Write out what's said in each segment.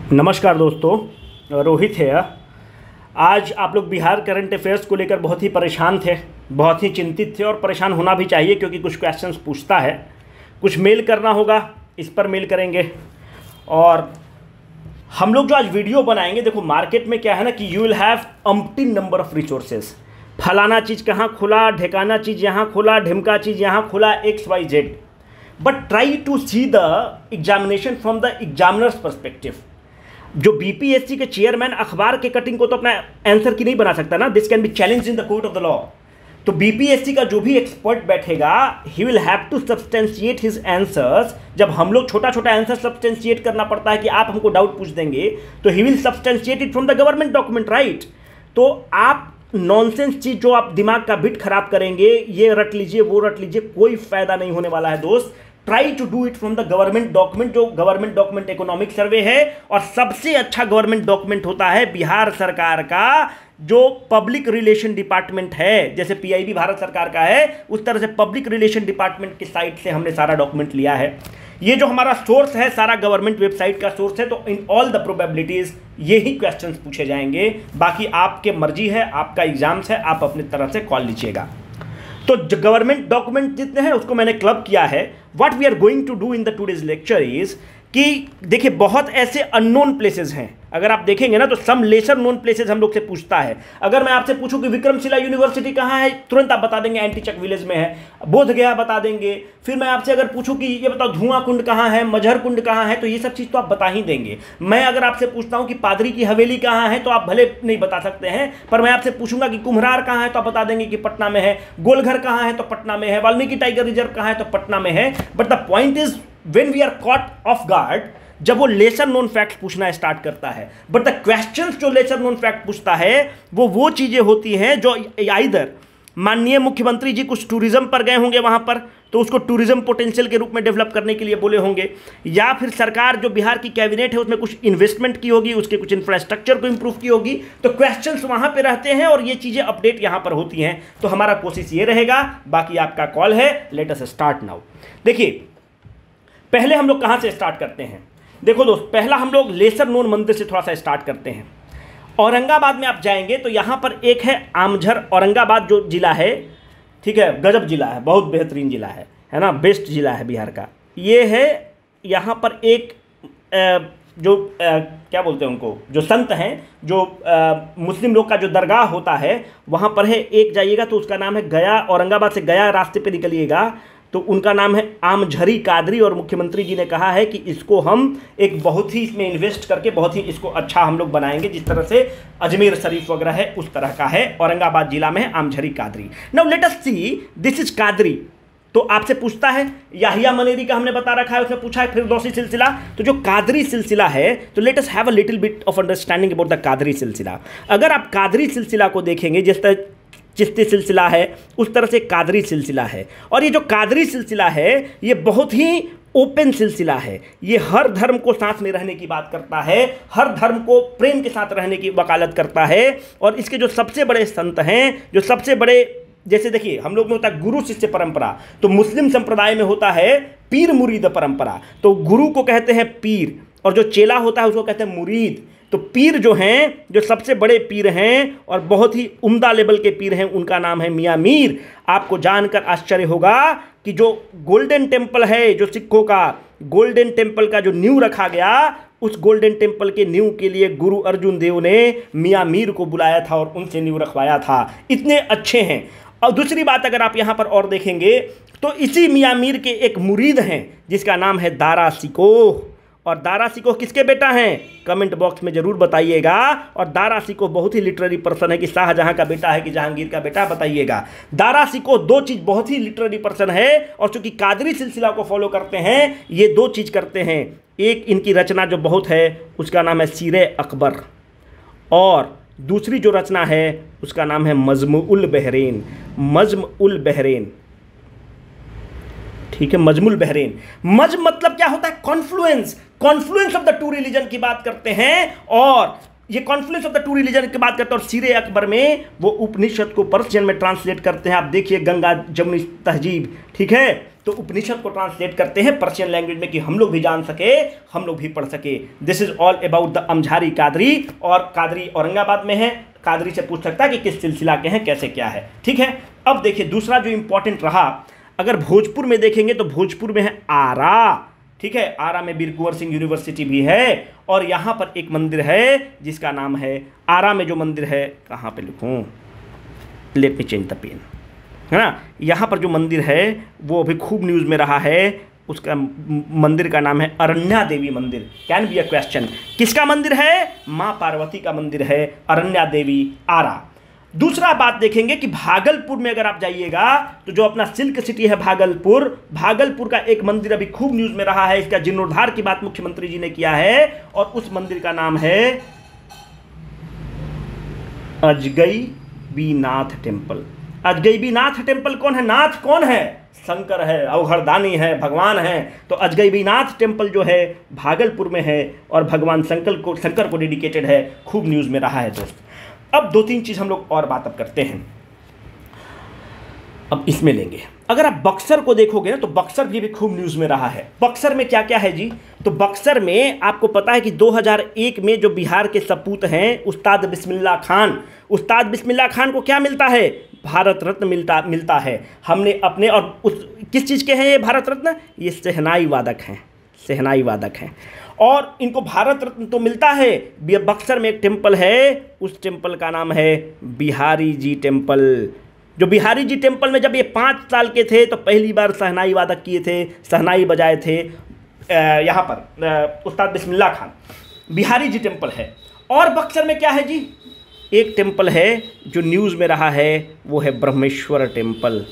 नमस्कार दोस्तों, रोहित है। आज आप लोग बिहार करंट अफेयर्स को लेकर बहुत ही परेशान थे, बहुत ही चिंतित थे और परेशान होना भी चाहिए क्योंकि कुछ क्वेश्चंस पूछता है, कुछ मेल करना होगा, इस पर मेल करेंगे। और हम लोग जो आज वीडियो बनाएंगे, देखो मार्केट में क्या है ना कि you will have umpty number of resources. फलाना चीज़ कहाँ खुला, ढेकाना चीज़ यहाँ खुला, ढिमका चीज़ यहाँ खुला, XYZ। But try to see the examination from the examiners perspective. जो बीपीएससी के चेयरमैन अखबार के कटिंग को तो अपना आंसर की नहीं बना सकता ना, this can be challenge in the court of the law. तो बीपीएससी का जो भी एक्सपर्ट बैठेगा, he will have to substantiate his answers. जब हम लोग छोटा छोटा आंसर सब्सटेंशिएट करना पड़ता है कि आप हमको डाउट पूछ देंगे, तो he will substantiate it from the government document, right. तो आप नॉनसेंस चीज जो आप दिमाग का बिट खराब करेंगे, ये रट लीजिए वो रट लीजिए, कोई फायदा नहीं होने वाला है दोस्त। Try to do it from the government document, जो गवर्नमेंट डॉक्यूमेंट इकोनॉमिक सर्वे है। और सबसे अच्छा गवर्नमेंट डॉक्यूमेंट होता है बिहार सरकार का जो पब्लिक रिलेशन डिपार्टमेंट है। जैसे पीआईबी भारत सरकार का है, उस तरह से पब्लिक रिलेशन डिपार्टमेंट की साइट से हमने सारा डॉक्यूमेंट लिया है। ये जो हमारा सोर्स है सारा गवर्नमेंट वेबसाइट का सोर्स है। तो इन ऑल द प्रोबेबिलिटीज यही क्वेश्चंस पूछे जाएंगे। बाकी आपके मर्जी है, आपका एग्जाम्स है, आप अपनी तरफ से कॉल लीजिएगा। तो गवर्नमेंट डॉक्यूमेंट जितने हैं उसको मैंने क्लब किया है। What we are going to do in the today's lecture is कि देखिए बहुत ऐसे अननोन प्लेसेस हैं, अगर आप देखेंगे ना तो सम लेसर नोन प्लेसेस हम लोग से पूछता है। अगर मैं आपसे पूछूं कि विक्रमशिला यूनिवर्सिटी कहाँ है, तुरंत आप बता देंगे एंटीचक विलेज में है। बोध गया बता देंगे। फिर मैं आपसे अगर पूछूं कि ये बताओ धुआं कुंड कहाँ है, मजहर कुंड कहाँ है, तो ये सब चीज़ तो आप बता ही देंगे। मैं अगर आपसे पूछता हूँ कि पादरी की हवेली कहाँ है, तो आप भले नहीं बता सकते हैं, पर मैं आपसे पूछूंगा कि कुम्हरार कहाँ है, तो आप बता देंगे कि पटना में है। गोलघर कहाँ है, तो पटना में है। वाल्मीकि टाइगर रिजर्व कहाँ है, तो पटना में है। But the point is when we are caught off guard, जब वो लेसर नोन फैक्ट पूछना स्टार्ट करता है। बट द क्वेश्चंस जो लेसर नोन फैक्ट पूछता है वो चीजें होती हैं जो आइदर माननीय मुख्यमंत्री जी कुछ टूरिज्म पर गए होंगे वहां पर, तो उसको टूरिज्म पोटेंशियल के रूप में डेवलप करने के लिए बोले होंगे, या फिर सरकार जो बिहार की कैबिनेट है उसमें कुछ इन्वेस्टमेंट की होगी, उसके कुछ इंफ्रास्ट्रक्चर को इंप्रूव की होगी। तो क्वेश्चंस वहां पे रहते हैं और ये चीजें अपडेट यहां पर होती हैं। तो हमारा कोशिश ये रहेगा, बाकी आपका कॉल है। Let us start now. देखिए पहले हम लोग कहां से स्टार्ट करते हैं। देखो दोस्त, पहला हम लोग लेसर नोन मंदिर से थोड़ा सा स्टार्ट करते हैं। औरंगाबाद में आप जाएंगे तो यहाँ पर एक है आमझर। औरंगाबाद जो जिला है, ठीक है, गजब जिला है, बहुत बेहतरीन जिला है ना, बेस्ट जिला है बिहार का। ये है यहाँ पर एक क्या बोलते हैं उनको, जो संत हैं, जो मुस्लिम लोग का जो दरगाह होता है वहाँ पर है। एक जाइएगा तो उसका नाम है गया, औरंगाबाद से गया रास्ते पे निकलिएगा तो उनका नाम है आमझरी कादरी। और मुख्यमंत्री जी ने कहा है कि इसको हम एक बहुत ही इसमें इन्वेस्ट करके बहुत ही इसको अच्छा हम लोग बनाएंगे, जिस तरह से अजमेर शरीफ वगैरह है उस तरह का है। औरंगाबाद जिला में है Amjhari Kadari. Now let us see this is Kadari. तो आपसे पूछता है, याहिया मनेरी का हमने बता रखा है, उसने पूछा है फिरदौसी सिलसिला। तो जो कादरी सिलसिला है, तो let us have a little bit of understanding about the Qadri सिलसिला। अगर आप कादरी सिलसिला को देखेंगे, जिस तरह चिश्ती सिलसिला है उस तरह से कादरी सिलसिला है। और ये जो कादरी सिलसिला है ये बहुत ही ओपन सिलसिला है। ये हर धर्म को साथ में रहने की बात करता है, हर धर्म को प्रेम के साथ रहने की वकालत करता है। और इसके जो सबसे बड़े संत हैं, जो सबसे बड़े, जैसे देखिए हम लोग में होता है गुरु शिष्य परंपरा, तो मुस्लिम संप्रदाय में होता है पीर मुरीद परंपरा। तो गुरु को कहते हैं पीर और जो चेला होता है उसको कहते हैं मुरीद। तो पीर जो हैं, जो सबसे बड़े पीर हैं और बहुत ही उम्दा लेवल के पीर हैं, उनका नाम है मियाँ मीर। आपको जानकर आश्चर्य होगा कि जो गोल्डन टेम्पल है, जो सिखों का गोल्डन टेम्पल का जो नींव रखा गया, उस गोल्डन टेम्पल के नींव के लिए गुरु अर्जुन देव ने मियाँ मीर को बुलाया था और उनसे नींव रखवाया था। इतने अच्छे हैं। और दूसरी बात अगर आप यहाँ पर और देखेंगे तो इसी मियाँ मीर के एक मुरीद हैं जिसका नाम है दारा सिकोह। और दारा सिकोह किसके बेटा हैं, कमेंट बॉक्स में जरूर बताइएगा। और दारा सिकोह बहुत ही लिटरेरी पर्सन है कि शाहजहां का बेटा है कि जहांगीर का बेटा, बताइएगा। दारा सिकोह दो चीज बहुत ही लिटरेरी पर्सन है। और चूंकि कादरी सिलसिला को फॉलो करते हैं, ये दो चीज करते हैं। एक इनकी रचना जो बहुत है उसका नाम है सीरे अकबर, और दूसरी जो रचना है उसका नाम है मजमुउल बहरेन। मजमुउल बहरेन, ठीक है, मजमुल बहरेन। मज मतलब क्या होता है, Confluence. Confluence of the two religion की बात करते हैं। और ये Confluence of the two religion की बात करते हैं। और सीरे अकबर में वो उपनिषद को पर्शियन में ट्रांसलेट करते हैं। आप देखिए गंगा जमुनी तहजीब, ठीक है। तो उपनिषद को ट्रांसलेट करते हैं पर्शियन लैंग्वेज में कि हम लोग भी जान सके, हम लोग भी पढ़ सके। This is all about the Amjhari Kadari, और कादरी औरंगाबाद में है। कादरी से पूछ सकता है कि किस सिलसिला के हैं, कैसे क्या है, ठीक है। अब देखिए दूसरा जो इंपॉर्टेंट रहा, अगर भोजपुर में देखेंगे तो भोजपुर में है आरा, ठीक है। आरा में वीर कुंवर सिंह यूनिवर्सिटी भी है, और यहाँ पर एक मंदिर है जिसका नाम है, आरा में जो मंदिर है, कहाँ पे लिखूँ, let me change the pen, है ना। यहाँ पर जो मंदिर है वो अभी खूब न्यूज़ में रहा है, उसका मंदिर का नाम है अरण्या देवी मंदिर। कैन बी अ क्वेश्चन, किसका मंदिर है? माँ पार्वती का मंदिर है, अरण्या देवी, आरा। दूसरा बात देखेंगे कि भागलपुर में अगर आप जाइएगा तो जो अपना सिल्क सिटी है भागलपुर, भागलपुर का एक मंदिर अभी खूब न्यूज़ में रहा है, इसका जीर्णोद्धार की बात मुख्यमंत्री जी ने किया है, और उस मंदिर का नाम है अजगैबीनाथ टेम्पल। अजगैबीनाथ टेम्पल कौन है? नाथ कौन है? शंकर है, अवघड़दानी है, भगवान है। तो अजगैबीनाथ टेम्पल जो है भागलपुर में है और भगवान शंकर को डेडिकेटेड है, खूब न्यूज़ में रहा है दोस्त। अब दो तीन चीज़ हम लोग और बात अब करते हैं, अब इसमें लेंगे। अगर आप बक्सर को देखोगे ना तो बक्सर भी खूब न्यूज़ में रहा है। बक्सर में क्या क्या है जी? तो बक्सर में आपको पता है कि 2001 में जो बिहार के सपूत हैं उस्ताद बिस्मिल्लाह खान, उस्ताद बिस्मिल्लाह खान को क्या मिलता है? भारत रत्न मिलता है। हमने अपने, और उस किस चीज़ के हैं ये भारत रत्न? ये शहनाई वादक हैं, शहनाई वादक हैं, और इनको भारत रत्न तो मिलता है। बक्सर में एक टेम्पल है, उस टेम्पल का नाम है बिहारी जी टेम्पल। जो बिहारी जी टेम्पल में जब ये 5 साल के थे तो पहली बार शहनाई वादक किए थे, शहनाई बजाए थे यहाँ पर उस्ताद बिस्मिल्लाह खान। बिहारी जी टेम्पल है। और बक्सर में क्या है जी? एक टेम्पल है जो न्यूज़ में रहा है, वो है ब्रह्मेश्वर टेम्पल।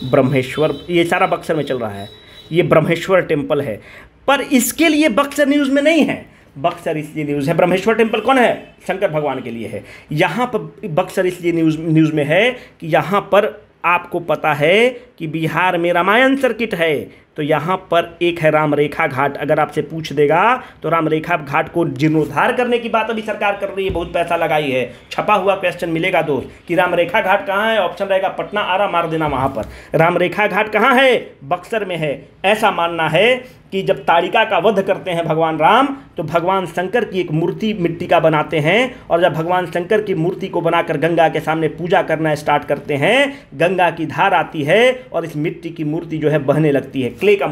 ब्रह्मेश्वर, ये सारा बक्सर में चल रहा है, ये ब्रह्मेश्वर टेम्पल है। पर इसके लिए बक्सर न्यूज़ में नहीं है, बक्सर इसलिए न्यूज़ है। ब्रह्मेश्वर टेम्पल कौन है? शंकर भगवान के लिए है। यहाँ पर बक्सर इसलिए न्यूज़ में है कि यहाँ पर आपको पता है कि बिहार में रामायण सर्किट है, तो यहाँ पर एक है रामरेखा घाट। अगर आपसे पूछ देगा तो रामरेखा घाट को जीर्णोद्धार करने की बात अभी सरकार कर रही है, बहुत पैसा लगाई है। छपा हुआ क्वेश्चन मिलेगा दोस्त कि रामरेखा घाट कहाँ है, ऑप्शन रहेगा पटना, आरा, मार देना वहाँ पर। रामरेखा घाट कहाँ है? बक्सर में है। ऐसा मानना है कि जब ताड़िका का वध करते हैं भगवान राम, तो भगवान शंकर की एक मूर्ति मिट्टी का बनाते हैं, और जब भगवान शंकर की मूर्ति को बनाकर गंगा के सामने पूजा करना स्टार्ट करते हैं, गंगा की धार आती है और इस मिट्टी की मूर्ति जो है बहने लगती है, क्ले का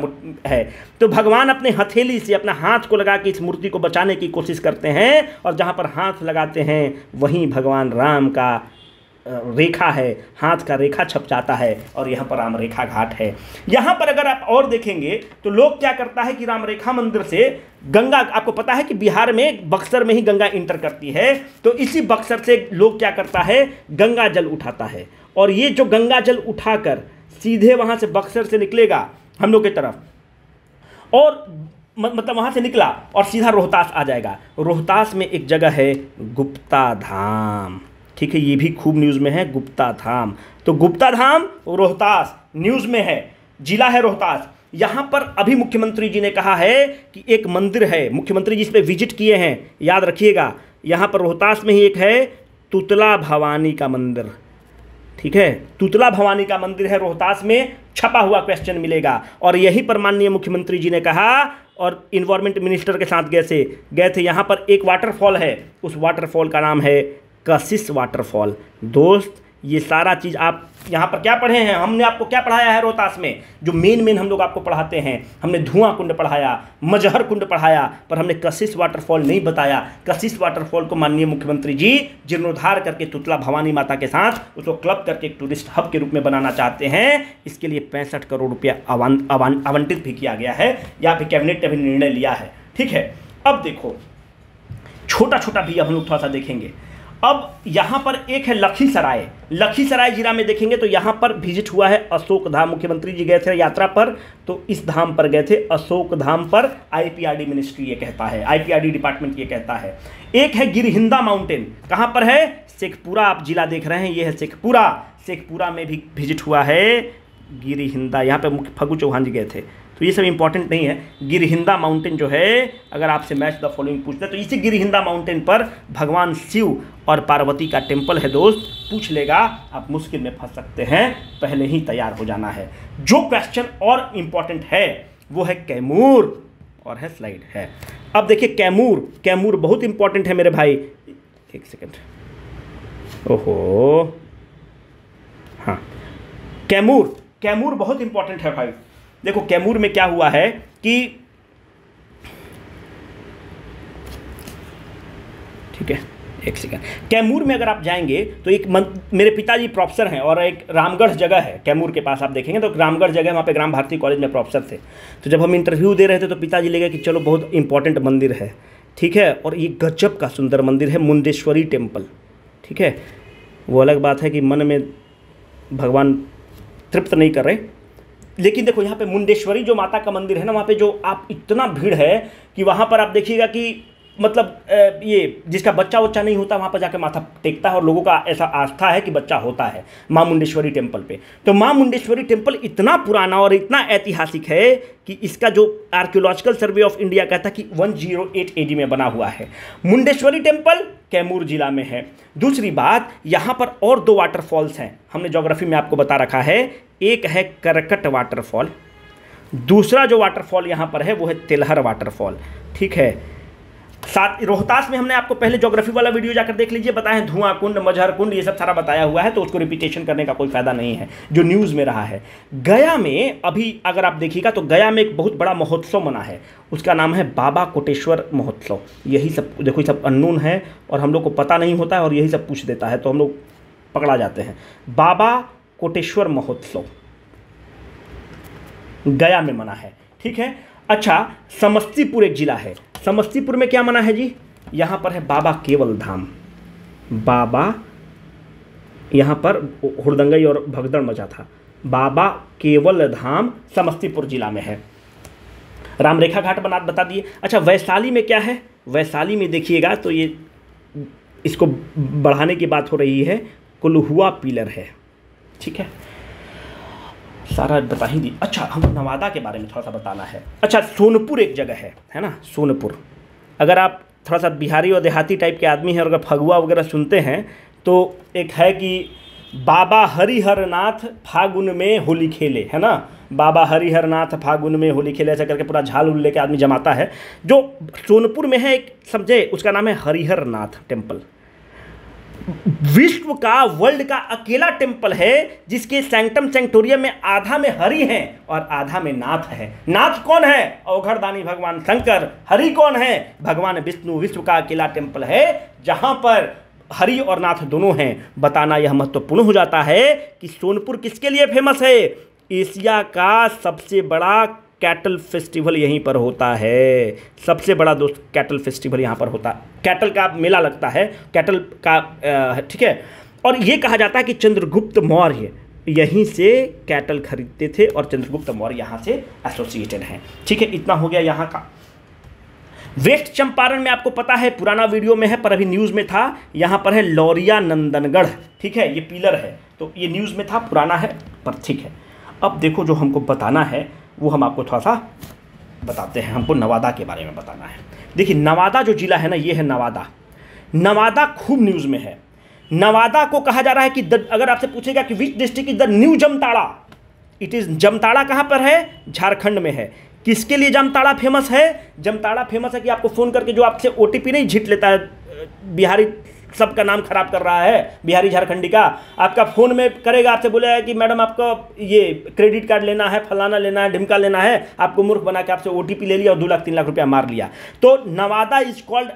है। तो भगवान अपने हथेली से अपना हाथ को लगा के इस मूर्ति को बचाने की कोशिश करते हैं, और जहाँ पर हाथ लगाते हैं वहीं भगवान राम का रेखा है, हाथ का रेखा छप जाता है, और यहाँ पर राम रेखा घाट है। यहाँ पर अगर आप और देखेंगे तो लोग क्या करता है कि राम रेखा मंदिर से गंगा, आपको पता है कि बिहार में बक्सर में ही गंगा इंटर करती है, तो इसी बक्सर से लोग क्या करता है, गंगा जल उठाता है, और ये जो गंगा जल उठाकर सीधे वहाँ से बक्सर से निकलेगा हम लोग की तरफ, और मतलब वहाँ से निकला और सीधा रोहतास आ जाएगा। रोहतास में एक जगह है गुप्ता धाम, ठीक है, ये भी खूब न्यूज़ में है, गुप्ता धाम। तो गुप्ता धाम रोहतास न्यूज़ में है, जिला है रोहतास। यहाँ पर अभी मुख्यमंत्री जी ने कहा है कि एक मंदिर है, मुख्यमंत्री जी इस पर विजिट किए हैं, याद रखिएगा। यहाँ पर रोहतास में ही एक है तुतला भवानी का मंदिर, ठीक है, तुतला भवानी का मंदिर है रोहतास में, छपा हुआ क्वेश्चन मिलेगा। और यहीं पर माननीय मुख्यमंत्री जी ने कहा, और इन्वायरमेंट मिनिस्टर के साथ गए थे। यहाँ पर एक वाटरफॉल है, उस वाटरफॉल का नाम है कशिश वाटरफॉल। दोस्त ये सारा चीज़ आप यहाँ पर क्या पढ़े हैं, हमने आपको क्या पढ़ाया है रोहतास में, जो मेन हम लोग आपको पढ़ाते हैं, हमने धुआं कुंड पढ़ाया, मजहर कुंड पढ़ाया, पर हमने कशिश वाटरफॉल नहीं बताया। कशिश वाटरफॉल को माननीय मुख्यमंत्री जी जीर्णोद्धार करके तुतला भवानी माता के साथ उसको क्लब करके एक टूरिस्ट हब के रूप में बनाना चाहते हैं। इसके लिए 65 करोड़ रुपया आवंटित भी किया गया है, या फिर कैबिनेट ने भी निर्णय लिया है, ठीक है। अब देखो छोटा छोटा भी हम लोग थोड़ा सा देखेंगे। अब यहाँ पर एक है लखीसराय, लखीसराय जिला में देखेंगे तो यहाँ पर विजिट हुआ है अशोक धाम। मुख्यमंत्री जी गए थे यात्रा पर, तो इस धाम पर गए थे, अशोक धाम पर। आईपीआरडी मिनिस्ट्री ये कहता है, आईपीआरडी डिपार्टमेंट ये कहता है। एक है गिरहिंदा माउंटेन, कहाँ पर है? शेखपुरा, आप जिला देख रहे हैं, ये है शेखपुरा। शेखपुरा में भी विजिट हुआ है गिरहिंदा, यहाँ पे मुख्य फगू चौहान जी गए थे, तो ये सब इंपॉर्टेंट नहीं है। गिरहिंदा माउंटेन जो है, अगर आपसे मैच द फॉलोइंग पूछते तो इसी गिरहिंदा माउंटेन पर भगवान शिव और पार्वती का टेम्पल है दोस्त। पूछ लेगा आप मुश्किल में फंस सकते हैं, पहले ही तैयार हो जाना है। जो क्वेश्चन और इंपॉर्टेंट है वो है कैमूर और है स्लाइड है। अब देखिए कैमूर, कैमूर बहुत इंपॉर्टेंट है मेरे भाई। एक सेकेंड, ओहो हाँ, कैमूर, कैमूर बहुत इंपॉर्टेंट है भाई। देखो कैमूर में क्या हुआ है कि, ठीक है एक सेकंड, कैमूर में अगर आप जाएंगे तो एक मेरे पिताजी प्रोफेसर हैं और एक रामगढ़ जगह है कैमूर के पास, आप देखेंगे तो रामगढ़ जगह, वहाँ पे ग्राम भारती कॉलेज में प्रोफेसर थे। तो जब हम इंटरव्यू दे रहे थे तो पिताजी ले गए कि चलो बहुत इंपॉर्टेंट मंदिर है, ठीक है, और ये गजब का सुंदर मंदिर है, मुंडेश्वरी टेम्पल, ठीक है। वो अलग बात है कि मन में भगवान तृप्त नहीं कर रहे, लेकिन देखो यहाँ पे मुंडेश्वरी जो माता का मंदिर है ना, वहाँ पे जो आप इतना भीड़ है कि वहाँ पर आप देखिएगा कि मतलब ये जिसका बच्चा वच्चा नहीं होता वहाँ पर जाकर माथा टेकता है और लोगों का ऐसा आस्था है कि बच्चा होता है माँ मुंडेश्वरी टेम्पल पे। तो माँ मुंडेश्वरी टेम्पल इतना पुराना और इतना ऐतिहासिक है कि इसका जो आर्कियोलॉजिकल सर्वे ऑफ इंडिया कहता है कि 108 AD में बना हुआ है। मुंडेश्वरी टेम्पल कैमूर जिला में है। दूसरी बात, यहाँ पर और 2 वाटरफॉल्स हैं, हमने ज्योग्राफी में आपको बता रखा है। एक है करकट वाटरफॉल, दूसरा जो वाटरफॉल यहाँ पर है वो है तिलहर वाटरफॉल, ठीक है। साथ रोहतास में हमने आपको पहले ज्योग्राफी वाला वीडियो जाकर देख लीजिए, बताया है धुआं कुंड, मजहर कुंड, ये सब सारा बताया हुआ है, तो उसको रिपीटेशन करने का कोई फायदा नहीं है जो न्यूज़ में रहा है। गया में अभी अगर आप देखिएगा तो गया में एक बहुत बड़ा महोत्सव मना है, उसका नाम है बाबा कोटेश्वर महोत्सव। यही सब देखो, ये सब अननोन है और हम लोग को पता नहीं होता है और यही सब पूछ देता है तो हम लोग पकड़ा जाते हैं। बाबा कोटेश्वर महोत्सव गया में मना है, ठीक है। अच्छा, समस्तीपुर एक जिला है, समस्तीपुर में क्या मना है जी, यहाँ पर है बाबा केवल धाम। बाबा, यहाँ पर हुड़दंगई और भगदड़ मचा था। बाबा केवल धाम समस्तीपुर जिला में है। रामरेखा घाट बता दिए। अच्छा, वैशाली में क्या है, वैशाली में देखिएगा तो ये इसको बढ़ाने की बात हो रही है, कुलहुआ पिलर है, ठीक है, सारा बता ही दी। अच्छा, हम नवादा के बारे में थोड़ा सा बताना है। अच्छा, सोनपुर एक जगह है ना, सोनपुर। अगर आप थोड़ा सा बिहारी और देहाती टाइप के आदमी हैं और अगर फगुआ वगैरह सुनते हैं तो एक है कि बाबा हरिहर नाथ फागुन में होली खेले, है ना, बाबा हरिहर नाथ फागुन में होली खेले, ऐसा करके पूरा झाल उल लेके आदमी जमाता है। जो सोनपुर में है एक, समझे, उसका नाम है हरिहर नाथ टेम्पल। विश्व का, वर्ल्ड का अकेला टेम्पल है जिसके सैंक्टम सैंक्टोरियम में आधा में हरि हैं और आधा में नाथ है। नाथ कौन है? अवघड़दानी भगवान शंकर। हरि कौन है? भगवान विष्णु। विश्व का अकेला टेम्पल है जहां पर हरि और नाथ दोनों हैं। बताना यह महत्वपूर्ण हो जाता है कि सोनपुर किसके लिए फेमस है? एशिया का सबसे बड़ा कैटल फेस्टिवल यहीं पर होता है। सबसे बड़ा दोस्त कैटल फेस्टिवल यहाँ पर होता है, कैटल का मेला लगता है, कैटल का, ठीक है। और ये कहा जाता है कि चंद्रगुप्त मौर्य यहीं से कैटल खरीदते थे और चंद्रगुप्त मौर्य यहाँ से एसोसिएटेड हैं, ठीक है। इतना हो गया यहाँ का। वेस्ट चंपारण में आपको पता है, पुराना वीडियो में है पर अभी न्यूज़ में था, यहाँ पर है लौरिया नंदनगढ़, ठीक है, ये पिलर है, तो ये न्यूज़ में था, पुराना है पर ठीक है। अब देखो जो हमको बताना है वो हम आपको थोड़ा सा बताते हैं, हमको नवादा के बारे में बताना है। देखिए नवादा जो जिला है ना, ये है नवादा। नवादा खूब न्यूज़ में है। नवादा को कहा जा रहा है कि अगर आपसे पूछेगा कि which district is the new Jamtara, it is, Jamtara कहाँ पर है? झारखंड में है। किसके लिए जमताड़ा फेमस है? जमताड़ा फेमस है कि आपको फ़ोन करके जो आपसे OTP नहीं झीट लेता है, बिहारी सबका नाम खराब कर रहा है, बिहारी झारखंडी का, आपका फ़ोन में करेगा, आपसे बोलेगा कि मैडम आपको ये क्रेडिट कार्ड लेना है, फलाना लेना है, ढिमका लेना है, आपको मूर्ख बना के आपसे OTP ले लिया और 2 लाख 3 लाख रुपया मार लिया। तो Nawada is called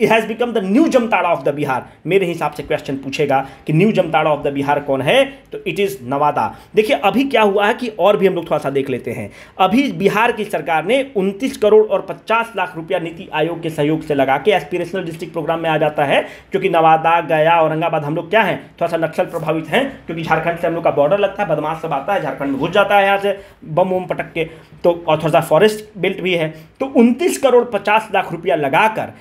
has become the new Jamtara of the Bihar. मेरे हिसाब से क्वेश्चन पूछेगा कि new Jamtara of the Bihar कौन है, तो इट इज़ नवादा। देखिए अभी क्या हुआ है कि और भी हम लोग थोड़ा सा देख लेते हैं। अभी बिहार की सरकार ने 29 करोड़ और 50 लाख रुपया नीति आयोग के सहयोग से लगा के एस्पिरेशनल डिस्ट्रिक्ट प्रोग्राम में आ जाता है, क्योंकि नवादा, गया, औरंगाबाद हम लोग क्या हैं, थोड़ा सा नक्सल प्रभावित हैं, क्योंकि झारखंड से हम लोग का बॉर्डर लगता है, बदमाश सब आता है, झारखंड में घुस जाता है यहाँ से बम वम पटक के, तो और थोड़ा सा फॉरेस्ट बेल्ट भी है। तो 29 करोड़ 50 लाख रुपया लगाकर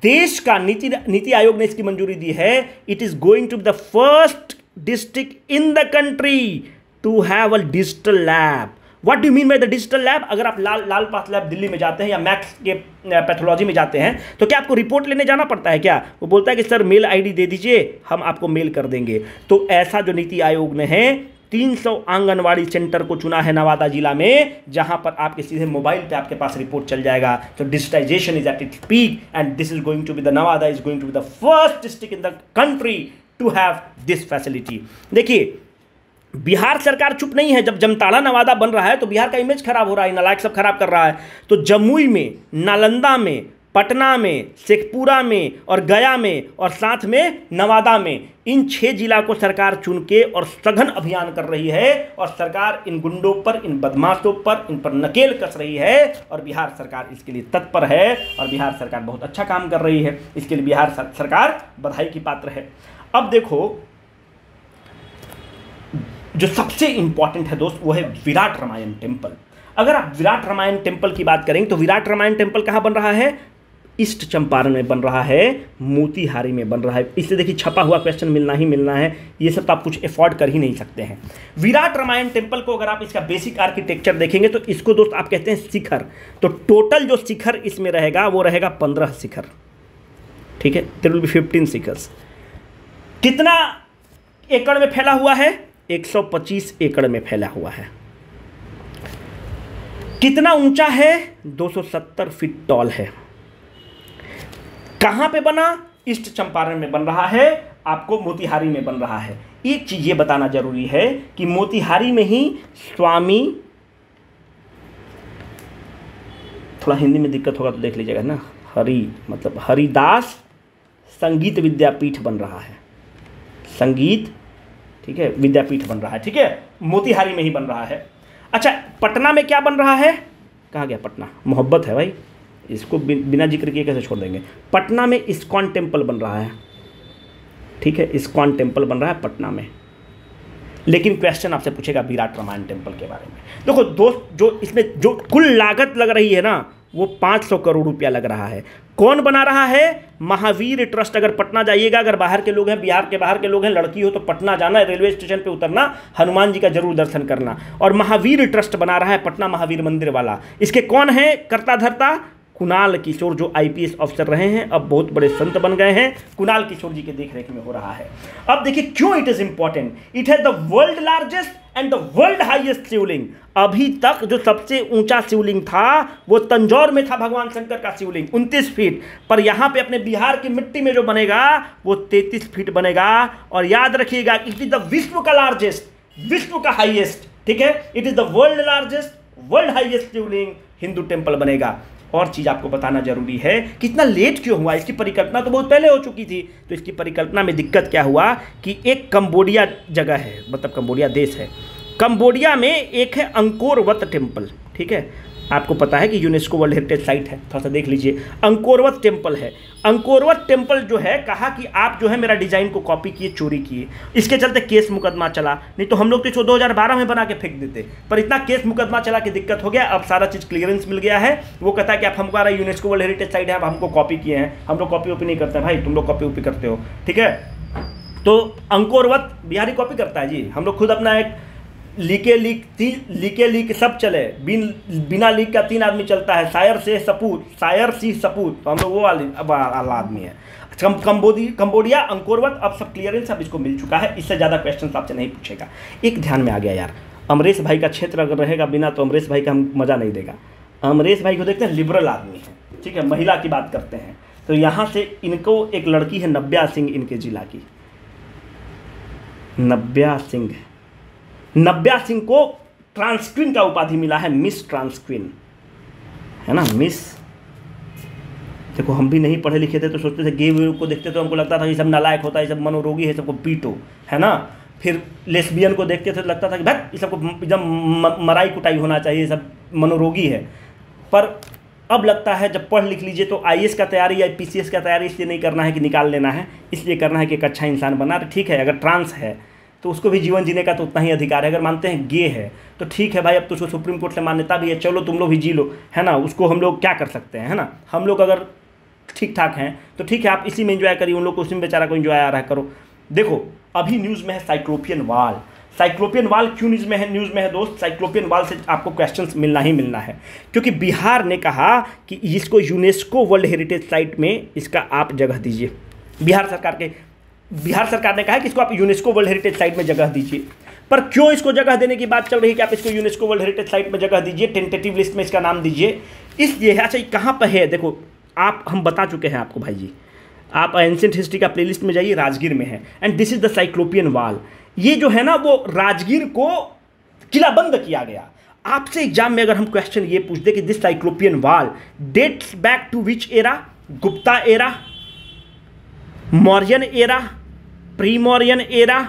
देश का नीति आयोग ने इसकी मंजूरी दी है। It is going to be the first district in the country to have a digital lab. What do mean by the digital lab? अगर आप लाल पाथ लैब दिल्ली में जाते हैं या मैक्स के पैथोलॉजी में जाते हैं तो क्या आपको रिपोर्ट लेने जाना पड़ता है क्या? वो बोलता है कि सर मेल आईडी दे दीजिए, हम आपको मेल कर देंगे। तो ऐसा जो नीति आयोग ने है 300 आंगनवाड़ी सेंटर को चुना है नवादा जिला में, जहां पर आपके सीधे मोबाइल पे आपके पास रिपोर्ट चल जाएगा। तो digitization is at its peak and this is going to be the Nawada is going to be the first district in the country to have this facility. देखिए बिहार सरकार चुप नहीं है। जब जमताड़ा नवादा बन रहा है तो बिहार का इमेज खराब हो रहा है, नालायक सब खराब कर रहा है। तो जमुई में, नालंदा में, पटना में, शेखपुरा में और गया में और साथ में नवादा में, इन 6 जिला को सरकार चुन के और सघन अभियान कर रही है और सरकार इन गुंडों पर, इन बदमाशों पर, इन पर नकेल कस रही है और बिहार सरकार इसके लिए तत्पर है और बिहार सरकार बहुत अच्छा काम कर रही है। इसके लिए बिहार सरकार बधाई की पात्र है। अब देखो जो सबसे इंपॉर्टेंट है दोस्त वो है विराट रामायण टेम्पल। अगर आप विराट रामायण टेम्पल की बात करेंगे तो विराट रामायण टेम्पल कहाँ बन रहा है? ईस्ट चंपारण में बन रहा है, मोतिहारी में बन रहा है। इससे देखिए छपा हुआ क्वेश्चन मिलना ही मिलना है, ये सब तो आप कुछ अफोर्ड कर ही नहीं सकते हैं। विराट रामायण टेम्पल को अगर आप इसका बेसिक आर्किटेक्चर देखेंगे तो इसको दोस्त आप कहते हैं शिखर। तो टोटल जो शिखर इसमें रहेगा वो रहेगा 15 शिखर, ठीक है। देयर विल बी 15 शिखर्स। कितना एकड़ में फैला हुआ है? 125 एकड़ में फैला हुआ है। कितना ऊंचा है? 270 फीट टॉल है। कहां पे बना? ईस्ट चंपारण में बन रहा है, आपको मोतिहारी में बन रहा है। एक चीज ये बताना जरूरी है कि मोतिहारी में ही स्वामी, थोड़ा हिंदी में दिक्कत होगा तो देख लीजिएगा ना, मतलब हरिदास संगीत विद्यापीठ बन रहा है। संगीत, ठीक है, विद्यापीठ बन रहा है, ठीक है, मोतिहारी में ही बन रहा है। अच्छा, पटना में क्या बन रहा है? कहाँ गया पटना? मोहब्बत है भाई, इसको बिना जिक्र किए कैसे छोड़ देंगे। पटना में इस्कॉन टेम्पल बन रहा है, ठीक है, इस्कॉन टेम्पल बन रहा है पटना में। लेकिन क्वेश्चन आपसे पूछेगा विराट रामायण टेम्पल के बारे में। देखो दोस्त, जो इसमें जो कुल लागत लग रही है ना वो 500 करोड़ रुपया लग रहा है। कौन बना रहा है? महावीर ट्रस्ट। अगर पटना जाइएगा, अगर बाहर के लोग हैं, बिहार के बाहर के लोग हैं, लड़की हो तो पटना जाना, रेलवे स्टेशन पे उतरना, हनुमान जी का जरूर दर्शन करना। और महावीर ट्रस्ट बना रहा है पटना महावीर मंदिर वाला। इसके कौन है कर्ता धर्ता? कुणाल किशोर, जो आईपीएस अफसर रहे हैं, अब बहुत बड़े संत बन गए हैं। कुणाल किशोर जी के देखरेख में हो रहा है। अब देखिए क्यों it is important. It has the world largest and the world highest Shivling. अभी तक जो सबसे ऊंचा शिवलिंग था वो तंजौर में था, भगवान शंकर का शिवलिंग 29 फीट। पर यहां पे अपने बिहार की मिट्टी में जो बनेगा वो 33 फीट बनेगा। और याद रखिएगा, इट इज द विश्व का लार्जेस्ट, विश्व का हाईएस्ट, ठीक है, it is the world largest, world highest Shivling Hindu temple बनेगा। और चीज आपको बताना जरूरी है कि इतना लेट क्यों हुआ। इसकी परिकल्पना तो बहुत पहले हो चुकी थी। तो इसकी परिकल्पना में दिक्कत क्या हुआ कि एक कंबोडिया जगह है, मतलब कंबोडिया देश है, कंबोडिया में एक है अंकोर वत टेम्पल, ठीक है, आपको पता है कि यूनेस्को वर्ल्ड हेरिटेज साइट है, थोड़ा सा देख लीजिए। अंकोरवत टेम्पल है। अंकोरवत टेम्पल जो है, कहा कि आप जो है मेरा डिजाइन को कॉपी किए, चोरी किए। इसके चलते केस मुकदमा चला। नहीं तो हम लोग तो इसको 2012 में बना के फेंक देते, पर इतना केस मुकदमा चला कि दिक्कत हो गया। अब सारा चीज़ क्लियरेंस मिल गया है। वो कहता है कि आप हमारा यूनेस्को वर्ल्ड हेरिटेज साइट है, आप हमको कॉपी किए हैं। हम लोग कॉपी वॉपी नहीं करते भाई, तुम लोग कॉपी वॉपी करते हो, ठीक है। तो अंकोरवत बिहारी कॉपी करता है जी, हम लोग खुद अपना एक लीके सब चले, बिना लीक का 3 आदमी चलता है, शायर से सपूत, शायर सी सपूत, तो हम लोग वो वाला आदमी है। कंबोडिया अंकोरवत, अब सब क्लियरेंस अब इसको मिल चुका है। इससे ज़्यादा क्वेश्चन आपसे नहीं पूछेगा। एक ध्यान में आ गया यार, अमरीश भाई का क्षेत्र अगर रहेगा बिना तो अमरीश भाई का हम मज़ा नहीं देगा। अमरीश भाई को देखते हैं, लिबरल आदमी है, ठीक है, महिला की बात करते हैं। तो यहाँ से इनको एक लड़की है नव्या सिंह, इनके जिला की नव्या सिंह को ट्रांसक्वीन का उपाधि मिला है, मिस ट्रांसक्वीन, है ना, मिस। देखो हम भी नहीं पढ़े लिखे थे तो सोचते थे, गे को देखते तो हमको लगता था ये सब नालायक होता है, ये सब मनोरोगी है, सबको पीटो, है ना। फिर लेस्बियन को देखते थे तो लगता था कि भाई ये सबको एकदम मराई कुटाई होना चाहिए, ये सब मनोरोगी है। पर अब लगता है जब पढ़ लिख लीजिए तो आईएएस का तैयारी या पीसीएस का तैयारी इसलिए नहीं करना है कि निकाल लेना है, इसलिए करना है कि एक अच्छा इंसान बना। तो ठीक है, अगर ट्रांस है तो उसको भी जीवन जीने का तो उतना ही अधिकार है। अगर मानते हैं गे है तो ठीक है भाई, अब तो उसको सुप्रीम कोर्ट से मान्यता भी है, चलो तुम लोग भी जी लो, है ना। उसको हम लोग क्या कर सकते हैं, है ना। हम लोग अगर ठीक ठाक हैं तो ठीक है, आप इसी में एंजॉय करिए, उन लोग को उसी में बेचारा को एंजॉय आ रहा है, करो। देखो अभी न्यूज़ में है साइक्लोपियन वाल। साइक्लोपियन वाल क्यों न्यूज़ में है दोस्त? साइक्लोपियन वाल से आपको क्वेश्चंस मिलना ही मिलना है, क्योंकि बिहार ने कहा कि इसको यूनेस्को वर्ल्ड हेरिटेज साइट में इसका आप जगह दीजिए। बिहार सरकार ने कहा कि इसको आप यूनेस्को वर्ल्ड हेरिटेज साइट में जगह दीजिए। पर क्यों इसको जगह देने की बात चल रही है कि आप इसको यूनेस्को वर्ल्ड हेरिटेज साइट में जगह दीजिए, टेंटेटिव लिस्ट में इसका नाम दीजिए, इसलिए। अच्छा, कहाँ पर है? देखो, हम बता चुके हैं आपको भाई जी, आप एंशिएंट हिस्ट्री का प्लेलिस्ट में जाइए, राजगीर में है। And this is the cyclopean वाल। ये जो है ना, वो राजगीर को किलाबंद किया गया। आपसे एग्जाम में अगर हम क्वेश्चन ये पूछ दे कि this cyclopean wall dates back to which era, Gupta era, Mauryan era, pre Mauryan era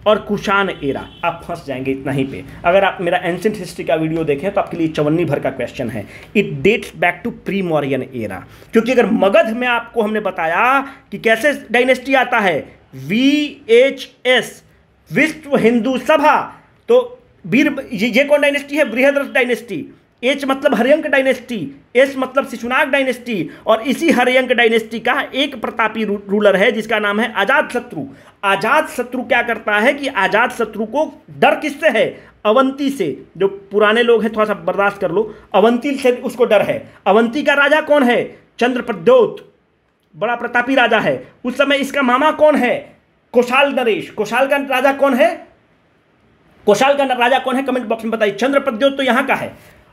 और कुषाण एरा, आप फंस जाएंगे इतना ही पे। अगर आप मेरा एंशिएंट हिस्ट्री का वीडियो देखें तो आपके लिए चवन्नी भर का क्वेश्चन है। It dates back to pre Mauryan era, क्योंकि अगर मगध में आपको हमने बताया कि कैसे डायनेस्टी आता है, VHS, विश्व हिंदू सभा, तो ये कौन डायनेस्टी है? बृहद्रथ डायनेस्टी। एच मतलब हर्यंक डायनेस्टी, एस मतलब शिशुनाग डायनेस्टी, और इसी हर्यंक डायनेस्टी का एक प्रतापी रूलर है जिसका नाम है अजातशत्रु। अजातशत्रु क्या करता है कि अजातशत्रु को डर किससे है? अवंती से। जो पुराने लोग हैं थोड़ा सा बर्दाश्त कर लो, अवंती से उसको डर है। अवंती का राजा कौन है? चंद्रप्रद्योत, बड़ा प्रतापी राजा है। उस समय इसका मामा कौन है? कोशाल नरेश। कोशाल का राजा कौन है? कमेंट बॉक्स में बताइए। चंद्रप्रद्योत तो यहां का है,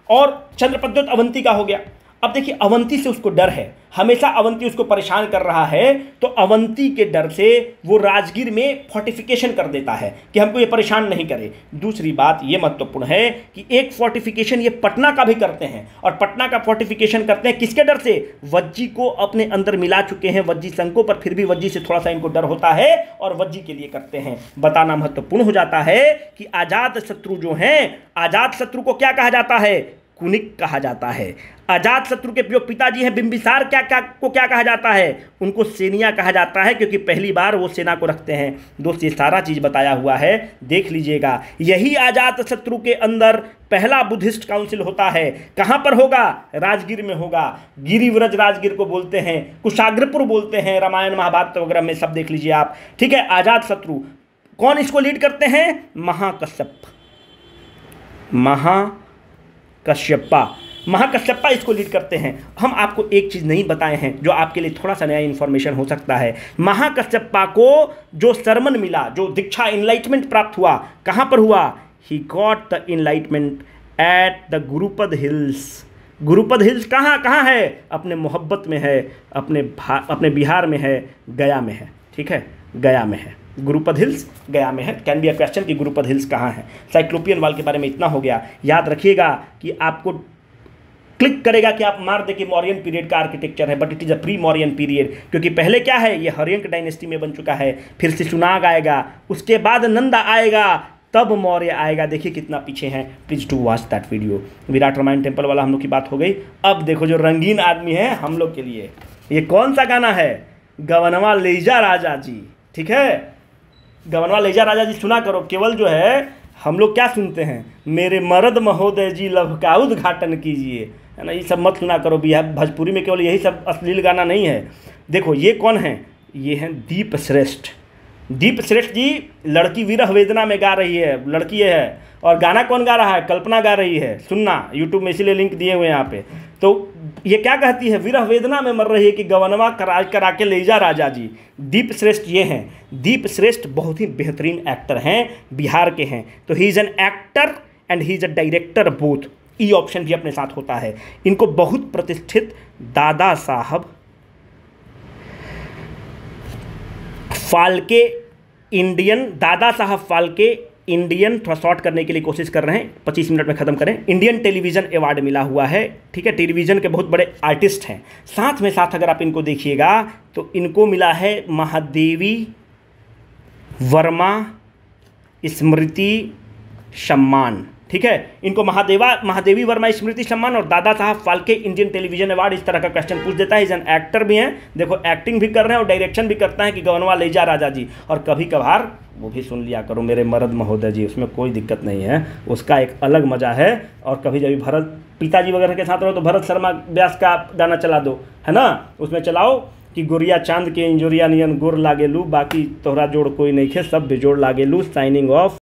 और चंद्रप्रद्योत अवंती का हो गया। अब देखिए, अवंती से उसको डर है, हमेशा अवंती उसको परेशान कर रहा है, तो अवंती के डर से वो राजगीर में फोर्टिफिकेशन कर देता है कि हमको ये परेशान नहीं करे। दूसरी बात ये महत्वपूर्ण है कि एक फोर्टिफिकेशन ये पटना का भी करते हैं, और पटना का फोर्टिफिकेशन करते हैं किसके डर से? वज्जी को अपने अंदर मिला चुके हैं, वज्जी संघ को, पर फिर भी वज्जी से थोड़ा सा इनको डर होता है और वज्जी के लिए करते हैं। बताना महत्वपूर्ण हो जाता है कि अजातशत्रु जो हैं, अजातशत्रु को क्या कहा जाता है? कुनिक कहा जाता है। अजातशत्रु के जो पिताजी हैं बिंबिसार क्या कहा जाता है? उनको सेनिया कहा जाता है, क्योंकि पहली बार वो सेना को रखते हैं। दोस्त, ये सारा चीज बताया हुआ है, देख लीजिएगा। यही अजातशत्रु के अंदर पहला बुद्धिस्ट काउंसिल होता है। कहां पर होगा? राजगीर में होगा। गिरिव्रज राजगीर को बोलते हैं, कुशाग्रपुर बोलते हैं, रामायण महाभारत वगैरह में सब देख लीजिए आप। ठीक है, अजातशत्रु कौन इसको लीड करते हैं? महाकश्यपा इसको लीड करते हैं। हम आपको एक चीज़ नहीं बताए हैं जो आपके लिए थोड़ा सा नया इन्फॉर्मेशन हो सकता है। महाकश्यपा को जो सरमन मिला, जो दीक्षा, इनलाइटमेंट प्राप्त हुआ, कहाँ पर हुआ? He got the enlightenment at the Gurupad hills. Gurupad hills कहाँ है? अपने मोहब्बत में है, अपने बिहार में है, गया में है। ठीक है, गया में है। गुरुपद हिल्स गया में है। कैन बी अ क्वेश्चन कि गुरुपद हिल्स कहाँ है। साइक्लोपियन वाल के बारे में इतना हो गया। याद रखिएगा कि आपको क्लिक करेगा कि आप मार दे कि मौर्यन पीरियड का आर्किटेक्चर है, but it is a pre Mauryan period, क्योंकि पहले क्या है? ये हर्यंक डायनेस्टी में बन चुका है, फिर शिशुनाग आएगा, उसके बाद नंदा आएगा, तब मौर्य आएगा। देखिए कितना पीछे हैं। Please to watch that video. Virat Ramayan temple वाला हम लोग की बात हो गई। अब देखो जो रंगीन आदमी है हम लोग के लिए, ये कौन सा गाना है? गवनवा लेजा राजा जी। ठीक है, गवनवा लेजा राजा जी सुना करो। केवल जो है हम लोग क्या सुनते हैं? मेरे मर्द महोदय जी लभ का उद्घाटन कीजिए, है ना। ये सब मत सुना करो। भोजपुरी में केवल यही सब अश्लील गाना नहीं है। देखो ये कौन है? ये हैं दीप श्रेष्ठ। दीप श्रेष्ठ जी लड़की विरह वेदना में गा रही है, लड़की है। और गाना कौन गा रहा है? कल्पना गा रही है। सुनना, यूट्यूब में इसीलिए लिंक दिए हुए हैं यहाँ पे। तो ये क्या कहती है? विरह वेदना में मर रही है कि गवनवा करा के ले जा राजा जी। दीप श्रेष्ठ ये हैं। दीप श्रेष्ठ बहुत ही बेहतरीन एक्टर हैं, बिहार के हैं। तो he is an actor and he is a director both. E option भी अपने साथ होता है। इनको बहुत प्रतिष्ठित दादा साहब फाल्के इंडियन, दादा साहब फाल्के इंडियन, थोड़ा शॉर्ट करने के लिए कोशिश कर रहे हैं, 25 मिनट में ख़त्म करें। इंडियन टेलीविज़न अवार्ड मिला हुआ है। ठीक है, टेलीविज़न के बहुत बड़े आर्टिस्ट हैं। साथ में साथ अगर आप इनको देखिएगा तो इनको मिला है महादेवी वर्मा स्मृति सम्मान। ठीक है, इनको महादेवी वर्मा स्मृति सम्मान और Dada Saheb Phalke Indian television award, इस तरह का क्वेश्चन पूछ देता है। इज एन एक्टर भी हैं, देखो एक्टिंग भी कर रहे हैं और डायरेक्शन भी करता है कि गवनवा ले जा राजा जी। और कभी कभार वो भी सुन लिया करो मेरे मर्द महोदय जी, उसमें कोई दिक्कत नहीं है, उसका एक अलग मज़ा है। और कभी जब भरत पिताजी वगैरह के साथ रहो तो भरत शर्मा व्यास का गाना चला दो, है ना, उसमें चलाओ कि गोरिया चांद के इंजोरिया नियन गोर लागेलू, बाकी तोहरा जोड़ कोई नहीं खे, सब बेजोड़ लागेलू। Signing off.